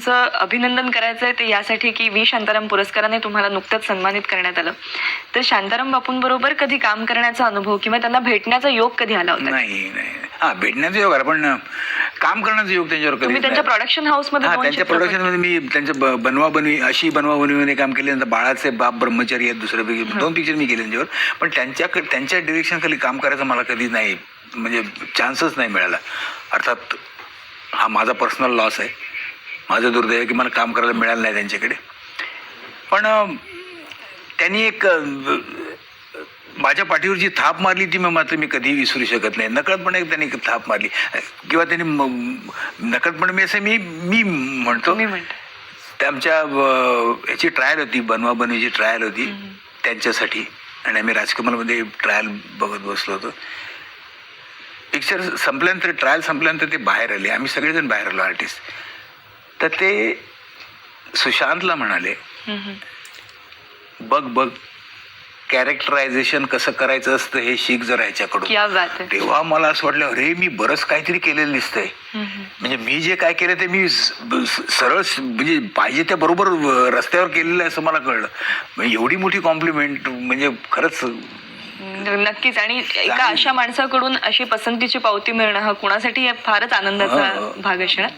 तुमचं अभिनंदन करायचं आहे ते यासाठी की व्ही शांताराम पुरस्काराने तुम्हाला नुकतंच सन्मानित करण्यात आलं. तर शांताराम बापूंबरोबर कधी काम करण्याचा अनुभव किंवा त्यांना भेटण्याचा योग कधी आला होता? नाही हा भेटण्याचा योग आला, पण काम करण्याचा योग त्यांच्यावर कधी तुम्ही त्यांच्या प्रोडक्शन हाऊसमध्ये त्यांच्या प्रोडक्शनमध्ये मी त्यांच्या बनवाबनवीमध्ये काम केले. नंतर बाळाचे बाप ब्रह्मचारी आहेत दुसऱ्यापैकी 2 पिक्चर मी केले त्यांच्यावर. पण त्यांच्या डिरेक्शनखाली काम करायचं मला कधी नाही, म्हणजे चान्सच नाही मिळाला. अर्थात हा माझा पर्सनल लॉस आहे, माझं दुर्दैव आहे की मला काम करायला मिळालं नाही त्यांच्याकडे. पण त्यांनी एक माझ्या पाठीवर जी थाप मारली ती मात्र मी कधी विसरू शकत नाही. नकळतपणे त्यांनी थाप मारली किंवा त्यांनी नकळतपणे मी असं मी म्हणतो ते आमच्या याची ट्रायल होती, बनवाबनवीची ट्रायल होती त्यांच्यासाठी, आणि आम्ही राजकमलमध्ये ट्रायल बघत बसलो होतो. पिक्चर संपल्यानंतर ट्रायल संपल्यानंतर ते बाहेर आले, आम्ही सगळेजण बाहेर आलो आर्टिस्ट. तर ते सुशांतला म्हणाले, बघ कॅरेक्टरायझेशन कसं करायचं असतं हे शिक जर ह्याच्याकडून. तेव्हा मला असं वाटलं, अरे मी बरंच काहीतरी केलेलं दिसतंय. म्हणजे मी जे काय केलं ते मी सरळ म्हणजे पाहिजे त्या बरोबर रस्त्यावर केलेलं आहे असं मला कळलं. म्हणजे एवढी मोठी कॉम्प्लिमेंट म्हणजे खरंच नक्कीच. आणि एका अशा माणसाकडून अशी पसंतीची पावती मिळणं हा कुणासाठी फारच आनंदाचा भाग असणार.